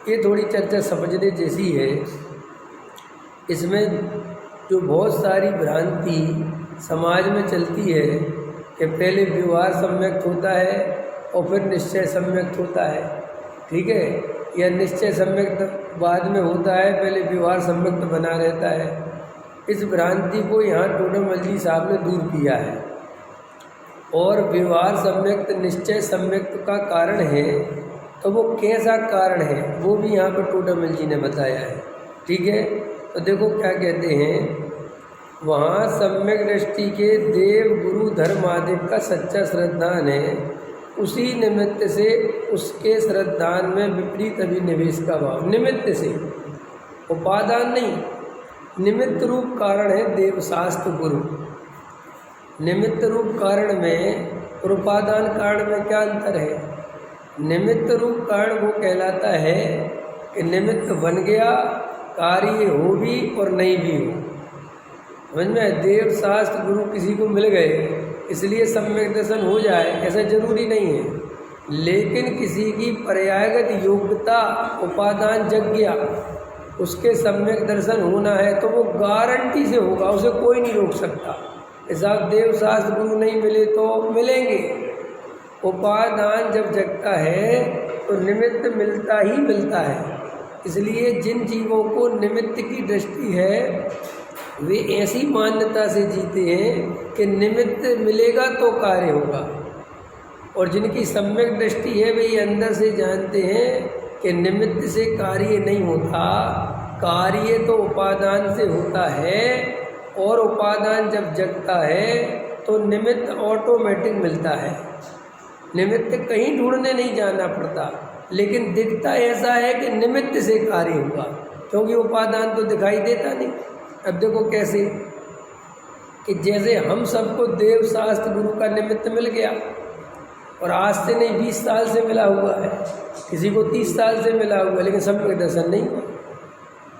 ये थोड़ी चर्चा समझने जैसी है। इसमें जो बहुत सारी भ्रांति समाज में चलती है कि पहले व्यवहार सम्यक होता है और फिर निश्चय सम्यक होता है, ठीक है, या निश्चय सम्यक बाद में होता है, पहले व्यवहार सम्यक बना रहता है। इस भ्रांति को यहाँ टोडामल जी साहब ने दूर किया है। और व्यवहार सम्यक निश्चय सम्यक का कारण है, तो वो कैसा कारण है वो भी यहाँ पर टोडामल जी ने बताया है, ठीक है। तो देखो क्या कहते हैं वहाँ, सम्यक दृष्टि के देव गुरु धर्म आदि का सच्चा श्रद्धान है, उसी निमित्त से उसके श्रद्धान में विपरीत अभिनिवेश का भाव। निमित्त से, उपादान नहीं, निमित्त रूप कारण है देवशास्त्र गुरु। निमित्त रूप कारण में और उपादान कारण में क्या अंतर है? निमित्त रूप कारण वो कहलाता है कि निमित्त बन गया, कार्य हो भी और नहीं भी हो। समझ में? देवशास्त्र गुरु किसी को मिल गए इसलिए सम्यक दर्शन हो जाए ऐसा जरूरी नहीं है। लेकिन किसी की पर्यायगत योग्यता उपादान जग गया, उसके सम्यक दर्शन होना है तो वो गारंटी से होगा, उसे कोई नहीं रोक सकता। ऐसा देवशास्त्र गुरु नहीं मिले तो मिलेंगे। उपादान जब जगता है तो निमित्त मिलता ही मिलता है। इसलिए जिन जीवों को निमित्त की दृष्टि है वे ऐसी मान्यता से जीते हैं कि निमित्त मिलेगा तो कार्य होगा, और जिनकी सम्यक दृष्टि है वे अंदर से जानते हैं कि निमित्त से कार्य नहीं होता, कार्य तो उपादान से होता है। और उपादान जब जगता है तो निमित्त ऑटोमेटिक मिलता है। निमित्त कहीं ढूंढने नहीं जाना पड़ता, लेकिन दिखता ऐसा है कि निमित्त से कार्य होगा, क्योंकि उपादान तो दिखाई देता नहीं। अब देखो कैसे कि जैसे हम सबको देवशास्त्र गुरु का निमित्त मिल गया, और आज से नहीं 20 साल से मिला हुआ है, किसी को 30 साल से मिला हुआ है, लेकिन सम्यक दर्शन नहीं हुआ।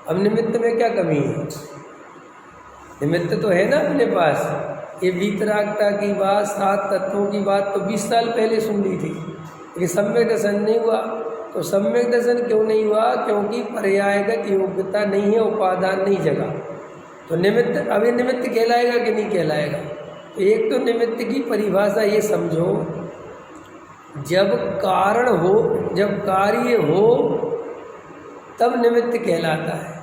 अब निमित्त में क्या कमी है? निमित्त तो है ना अपने पास। ये वीतरागता की बात, 7 तत्वों की बात तो 20 साल पहले सुन ली थी, लेकिन सम्यक दर्शन नहीं हुआ। तो सम्यक दर्शन क्यों नहीं हुआ? क्योंकि पर्यायगत योग्यता नहीं है, उपादान नहीं जगा। तो निमित्त, अभी निमित्त कहलाएगा कि नहीं कहलाएगा? तो एक तो निमित्त की परिभाषा ये समझो, जब कारण हो, जब कार्य हो तब निमित्त कहलाता है।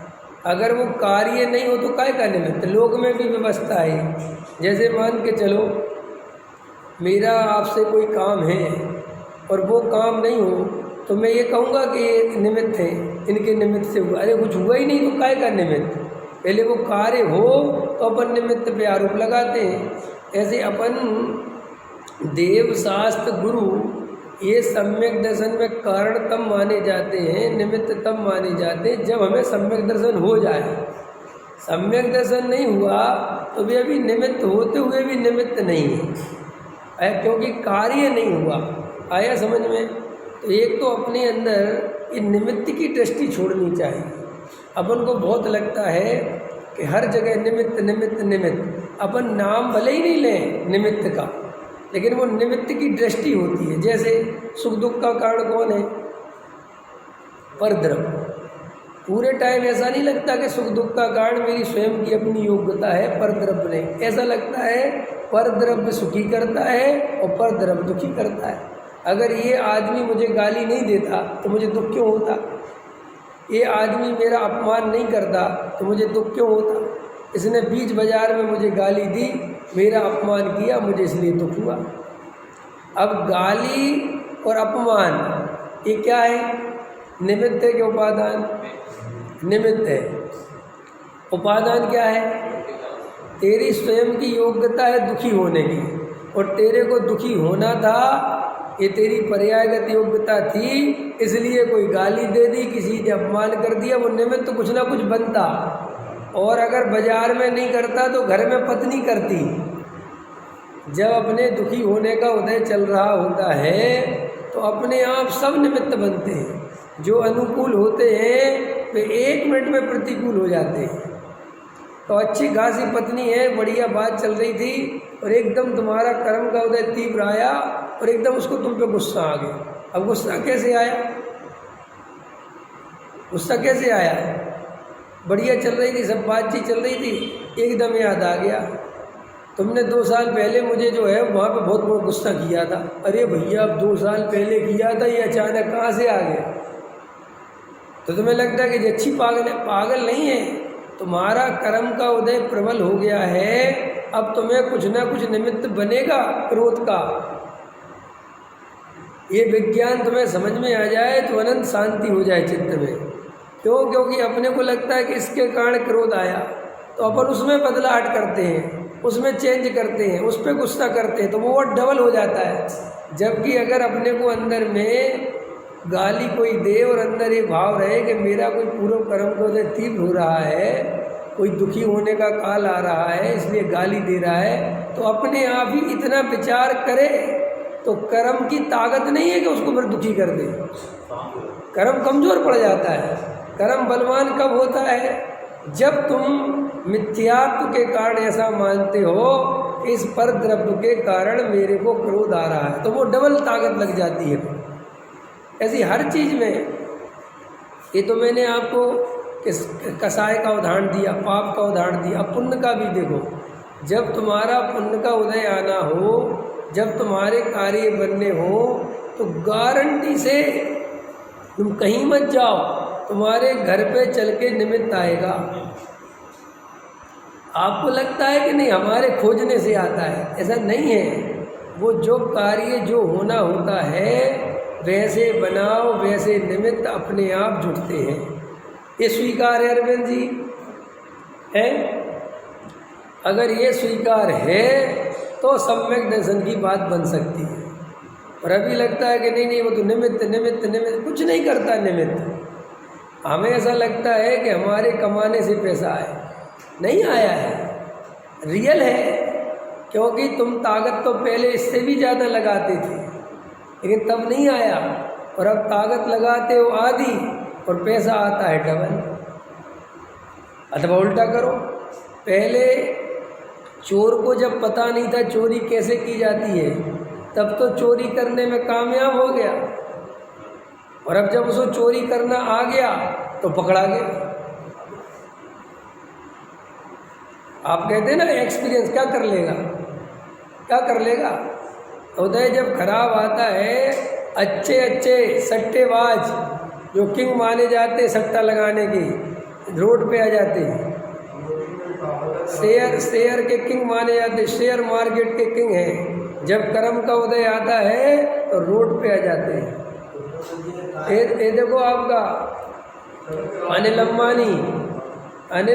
अगर वो कार्य नहीं हो तो काय का निमित्त? लोक में भी व्यवस्था है। जैसे मान के चलो मेरा आपसे कोई काम है और वो काम नहीं हो तो मैं ये कहूँगा कि ये निमित्त है, इनके निमित्त से हुआ। अरे कुछ हुआ ही नहीं तो काय का निमित्त? पहले वो कार्य हो तो अपन निमित्त पे आरोप लगाते हैं। ऐसे अपन देवशास्त्र गुरु ये सम्यक दर्शन में कारण तब माने जाते हैं, निमित्त तब माने जाते हैं जब हमें सम्यक दर्शन हो जाए। सम्यक दर्शन नहीं हुआ तो वे अभी निमित्त होते हुए भी निमित्त नहीं है, क्योंकि कार्य नहीं हुआ। आया समझ में? तो एक तो अपने अंदर इन निमित्त की दृष्टि छोड़नी चाहिए। अपन को बहुत लगता है कि हर जगह निमित्त निमित्त निमित्त, अपन नाम भले ही नहीं लें निमित्त का, लेकिन वो निमित्त की दृष्टि होती है। जैसे सुख दुख का कारण कौन है? परद्रव्य। पूरे टाइम ऐसा नहीं लगता कि सुख दुख का कारण मेरी स्वयं की अपनी योग्यता है, परद्रव्य नहीं। ऐसा लगता है परद्रव्य सुखी करता है और परद्रव्य दुखी करता है। अगर ये आदमी मुझे गाली नहीं देता तो मुझे दुख क्यों होता? ये आदमी मेरा अपमान नहीं करता तो मुझे दुख क्यों होता? इसने बीच बाजार में मुझे गाली दी, मेरा अपमान किया, मुझे इसलिए दुख हुआ। अब गाली और अपमान ये क्या है? निमित्त है कि उपादान? निमित्त है। उपादान क्या है? तेरी स्वयं की योग्यता है दुखी होने की, और तेरे को दुखी होना था, ये तेरी पर्यायगत योग्यता थी, इसलिए कोई गाली दे दी, किसी ने अपमान कर दिया, वो निमित्त तो कुछ ना कुछ बनता। और अगर बाजार में नहीं करता तो घर में पत्नी करती। जब अपने दुखी होने का उदय चल रहा होता है तो अपने आप सब निमित्त बनते हैं। जो अनुकूल होते हैं वे 1 मिनट में प्रतिकूल हो जाते हैं। तो अच्छी खासी पत्नी है, बढ़िया बात चल रही थी, और एकदम तुम्हारा कर्म का उदय तीव्र आया और एकदम उसको तुम पे गुस्सा आ गया। अब गुस्सा कैसे आया? गुस्सा कैसे आया? बढ़िया चल रही थी, सब बातचीत चल रही थी, एकदम याद आ गया तुमने 2 साल पहले मुझे जो है वहाँ पे बहुत बहुत गुस्सा किया था। अरे भैया अब 2 साल पहले किया था, ये अचानक कहाँ से आ गया? तो तुम्हें लगता है कि ये अच्छी पागल है? पागल नहीं है, तुम्हारा कर्म का उदय प्रबल हो गया है। अब तुम्हें कुछ ना कुछ निमित्त बनेगा क्रोध का। ये विज्ञान तुम्हें समझ में आ जाए तो अनंत शांति हो जाए चित्त में। क्यों? क्योंकि अपने को लगता है कि इसके कारण क्रोध आया, तो अपन उसमें बदलाहट करते हैं, उसमें चेंज करते हैं, उस पर गुस्सा करते हैं, तो वो डबल हो जाता है। जबकि अगर अपने को अंदर में गाली कोई दे और अंदर ये भाव रहे कि मेरा कोई पूर्व कर्म को तीव्र हो रहा है, कोई दुखी होने का काल आ रहा है इसलिए गाली दे रहा है, तो अपने आप ही इतना विचार करे तो कर्म की ताकत नहीं है कि उसको फिर दुखी कर दे। कर्म कमज़ोर पड़ जाता है। कर्म बलवान कब होता है? जब तुम मिथ्यात्व के कारण ऐसा मानते हो इस पर द्रव्य के कारण मेरे को क्रोध आ रहा है, तो वो डबल ताकत लग जाती है। ऐसी हर चीज़ में, ये तो मैंने आपको कसाय का उदाहरण दिया, पाप का उदाहरण दिया, पुण्य का भी देखो। जब तुम्हारा पुण्य का उदय आना हो, जब तुम्हारे कार्य बनने हो, तो गारंटी से तुम कहीं मत जाओ, तुम्हारे घर पे चल के निमित्त आएगा। आपको लगता है कि नहीं हमारे खोजने से आता है, ऐसा नहीं है। वो जो कार्य जो होना होता है वैसे बनाओ, वैसे निमित्त अपने आप जुटते हैं। ये स्वीकार है अरविंद जी? है? अगर ये स्वीकार है तो सम्यक दर्शन की बात बन सकती है। और अभी लगता है कि नहीं नहीं वो तो निमित्त निमित्त निमित्त, कुछ नहीं करता निमित्त। हमें ऐसा लगता है कि हमारे कमाने से पैसा आए, नहीं आया है, रियल है। क्योंकि तुम ताकत तो पहले इससे भी ज़्यादा लगाते थे, लेकिन तब नहीं आया, और अब ताकत लगाते हो आधी और पैसा आता है डबल। अथवा उल्टा करो, पहले चोर को जब पता नहीं था चोरी कैसे की जाती है, तब तो चोरी करने में कामयाब हो गया, और अब जब उसको चोरी करना आ गया तो पकड़ा गया। आप कहते हैं ना एक्सपीरियंस क्या कर लेगा, क्या कर लेगा। उदय जब खराब आता है, अच्छे अच्छे सट्टेबाज जो किंग माने जाते हैं सट्टा लगाने के, रोड पे आ जाते हैं। शेयर के किंग माने जाते, शेयर मार्केट के किंग हैं। जब कर्म का उदय आता है तो रोड पे आ जाते हैं। ये देखो आपका अनिल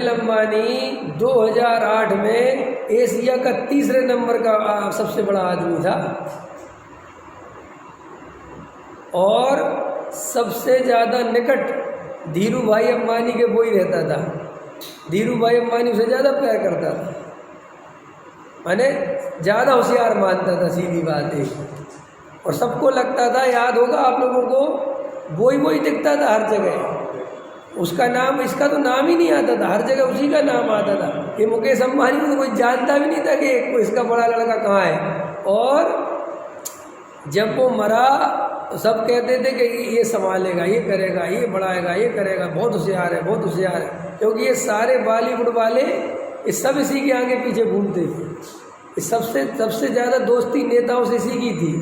अंबानी 2008 में एशिया का 3रे नंबर का सबसे बड़ा आदमी था, और सबसे ज़्यादा निकट धीरू भाई अंबानी के वो ही रहता था। धीरू भाई अंबानी उसे ज़्यादा प्यार करता था, माने ज़्यादा होशियार मानता था, सीधी बात है। और सबको लगता था, याद होगा आप लोगों को, वही दिखता था हर जगह। उसका नाम, इसका तो नाम ही नहीं आता था, हर जगह उसी का नाम आता था। कि मुकेश अंबानी को तो कोई जानता भी नहीं था कि इसका बड़ा लड़का कहाँ है। और जब वो मरा तो सब कहते थे कि ये संभालेगा, ये करेगा, ये बढ़ाएगा, ये करेगा, बहुत होशियार है, बहुत होशियार है। क्योंकि ये सारे बॉलीवुड वाले ये सब इसी के आगे पीछे घूमते थे। सबसे ज़्यादा दोस्ती नेताओं से इसी की थी।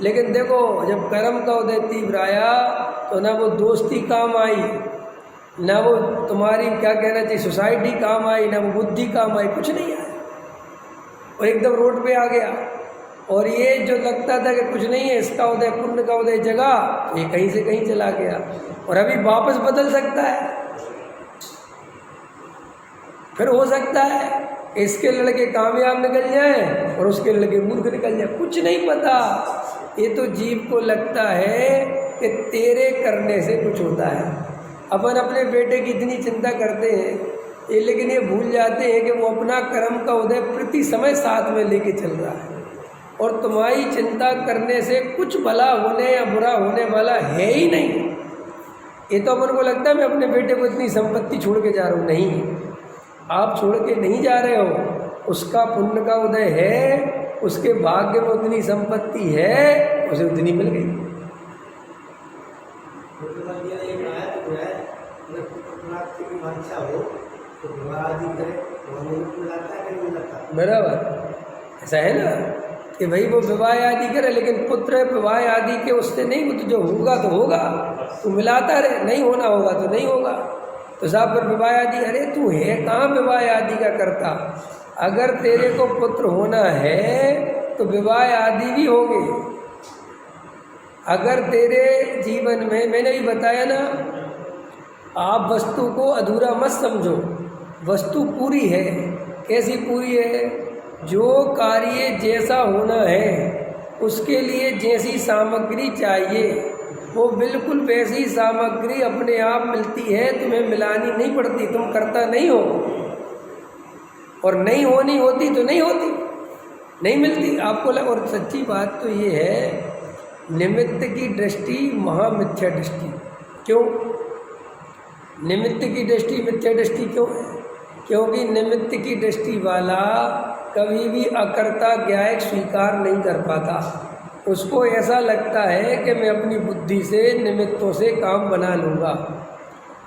लेकिन देखो जब कर्म का उदय तीव्र आया तो ना वो दोस्ती काम आई, ना वो तुम्हारी क्या कहना चाहिए सोसाइटी काम आई, ना वो बुद्धि काम आई, कुछ नहीं आया, और एकदम रोड पे आ गया। और ये जो लगता था कि कुछ नहीं है, इसका उदय पुण्य का उदय जगा, तो ये कहीं से कहीं चला गया, और अभी वापस बदल सकता है। फिर हो सकता है इसके लड़के कामयाब निकल जाएं और उसके लड़के मूर्ख निकल जाए, कुछ नहीं पता। ये तो जीव को लगता है कि तेरे करने से कुछ होता है। अपन अपने बेटे की इतनी चिंता करते हैं ये, लेकिन ये भूल जाते हैं कि वो अपना कर्म का उदय प्रति समय साथ में लेके चल रहा है, और तुम्हारी चिंता करने से कुछ भला होने या बुरा होने वाला है ही नहीं। ये तो अपन को लगता है मैं अपने बेटे को इतनी संपत्ति छोड़ के जा रहा हूँ, नहीं, आप छोड़ के नहीं जा रहे हो। उसका पुण्य का उदय है, उसके भाग्य में उतनी संपत्ति है, उसे उतनी मिल गई। अगर पुत्र प्राप्ति की वांछा हो तो विवाह आदि करे तो निमित्त मिलाता है कि नहीं मिलाता? बराबर ऐसा है ना कि भाई वो विवाह आदि करे, लेकिन पुत्र विवाह आदि के उससे नहीं, वो तो जो होगा तो होगा, तू मिलाता रहे, नहीं होना होगा तो नहीं होगा। तो साहब पर विवाह आदि, अरे तू है कहाँ विवाह आदि का करता? अगर तेरे को पुत्र होना है तो विवाह आदि भी होंगे। अगर तेरे जीवन में, मैंने ही बताया ना, आप वस्तु को अधूरा मत समझो, वस्तु पूरी है। कैसी पूरी है? जो कार्य जैसा होना है उसके लिए जैसी सामग्री चाहिए वो बिल्कुल वैसी सामग्री अपने आप मिलती है, तुम्हें मिलानी नहीं पड़ती, तुम करता नहीं हो। और नहीं होनी होती तो नहीं होती, नहीं मिलती आपको और सच्ची बात तो ये है, निमित्त की दृष्टि महामिथ्या दृष्टि। क्यों निमित्त की दृष्टि मिथ्या दृष्टि क्यों है? क्योंकि निमित्त की दृष्टि वाला कभी भी अकर्ता ज्ञायक स्वीकार नहीं कर पाता। उसको ऐसा लगता है कि मैं अपनी बुद्धि से निमित्तों से काम बना लूँगा।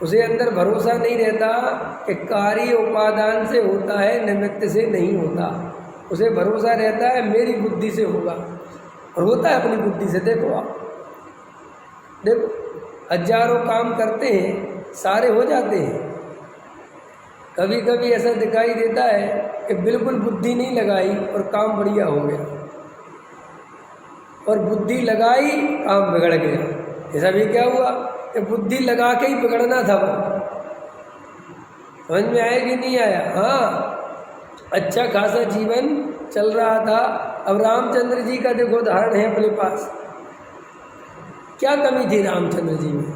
उसे अंदर भरोसा नहीं रहता कि कार्य उपादान से होता है, निमित्त से नहीं होता। उसे भरोसा रहता है मेरी बुद्धि से होगा, और होता है अपनी बुद्धि से। देखो आप, देखो हजारों काम करते हैं, सारे हो जाते हैं। कभी कभी ऐसा दिखाई देता है कि बिल्कुल बुद्धि नहीं लगाई और काम बढ़िया हो गया, और बुद्धि लगाई काम बिगड़ गया। ऐसा भी क्या हुआ कि बुद्धि लगा के ही बिगड़ना था वो। समझ में आया कि नहीं आया? हाँ, अच्छा खासा जीवन चल रहा था। अब रामचंद्र जी का देखो उदाहरण है अपने पास। क्या कमी थी रामचंद्र जी में?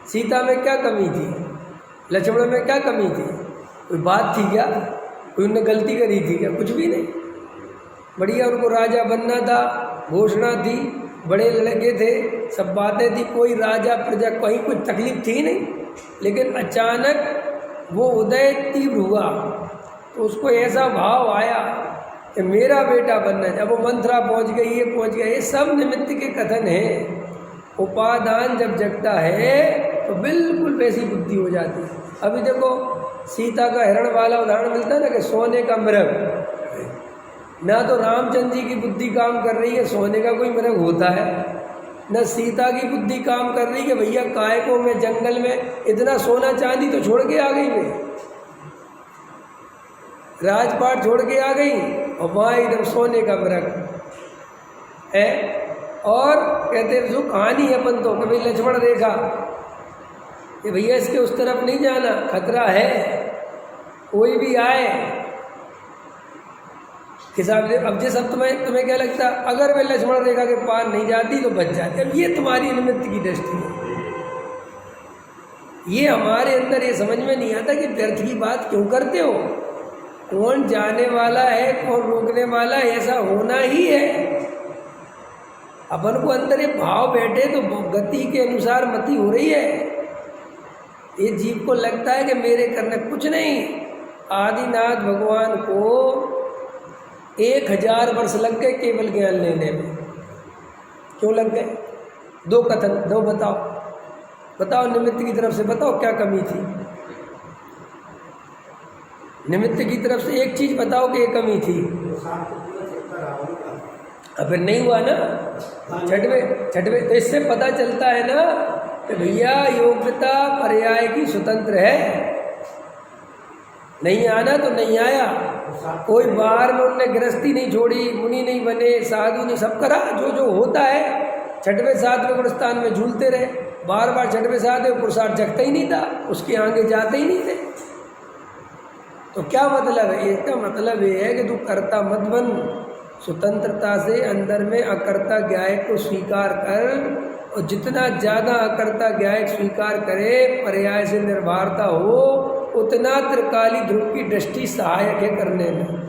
सीता में क्या कमी थी? लक्ष्मण में क्या कमी थी? कोई बात थी क्या? कोई उनने गलती करी थी क्या? कुछ भी नहीं। बढ़िया उनको राजा बनना था, घोषणा थी, बड़े लड़के थे, सब बातें थी, कोई राजा प्रजा कहीं कुछ तकलीफ थी नहीं। लेकिन अचानक वो उदय तीव्र हुआ तो उसको ऐसा भाव आया कि मेरा बेटा बनना है। जब वो मंथरा पहुंच गई, ये पहुंच गया, ये सब निमित्त के कथन हैं। उपादान जब जगता है तो बिल्कुल वैसी बुद्धि हो जाती है। अभी देखो सीता का हिरण वाला उदाहरण मिलता है ना, कि सोने का मृग। ना तो रामचंद्र जी की बुद्धि काम कर रही है, सोने का कोई मृग होता है, न सीता की बुद्धि काम कर रही है भैया काय को मैं जंगल में इतना सोना चांदी तो छोड़ के आ गई, मैं राजपाट छोड़ के आ गई, और वहाँ एकदम सोने का मृग है। और कहते हैं जो कहानी है अपन तो कभी लक्ष्मण देखा कि भैया इसके उस तरफ नहीं जाना, खतरा है, कोई भी आए हिसाब से। अब जैसे तुम्हें क्या लगता, अगर मैं लक्ष्मण रेखा के पार नहीं जाती तो बच जाती। अब ये तुम्हारी निमित्त की दृष्टि है। ये हमारे अंदर ये समझ में नहीं आता कि व्यर्थ की बात क्यों करते हो। कौन जाने वाला है, कौन रोकने वाला है, ऐसा होना ही है। अपन को अंदर ये भाव बैठे तो गति के अनुसार मति हो रही है। ये जीव को लगता है कि मेरे करने कुछ नहीं। आदिनाथ भगवान को 1000 वर्ष लग गए केवल ज्ञान लेने में। क्यों लग गए? दो कथन दो, बताओ निमित्त की तरफ से बताओ क्या कमी थी। निमित्त की तरफ से एक चीज बताओ कि ये कमी थी। अब फिर नहीं हुआ ना छठवें। तो इससे पता चलता है ना कि भैया योग्यता पर्याय की स्वतंत्र है। नहीं आना तो नहीं आया। कोई बाहर में उनने गृहस्थी नहीं छोड़ी, मुनि नहीं बने, साधु नहीं, सब करा जो जो होता है। 6वें 7वें गुणस्थान में झूलते रहे, बार बार 6वें 7वें पुरुषार्थ जगता ही नहीं था, उसके आगे जाते ही नहीं थे। तो क्या मतलब है? इसका मतलब ये है कि तू कर्ता मत बन, स्वतंत्रता से अंदर में अकर्ता ज्ञायक को स्वीकार कर। और जितना ज़्यादा अकर्ता ज्ञायक स्वीकार करे, पर्याय से निर्भरता हो, उतना त्रिकाली ध्रुव की दृष्टि सहायक है करने में।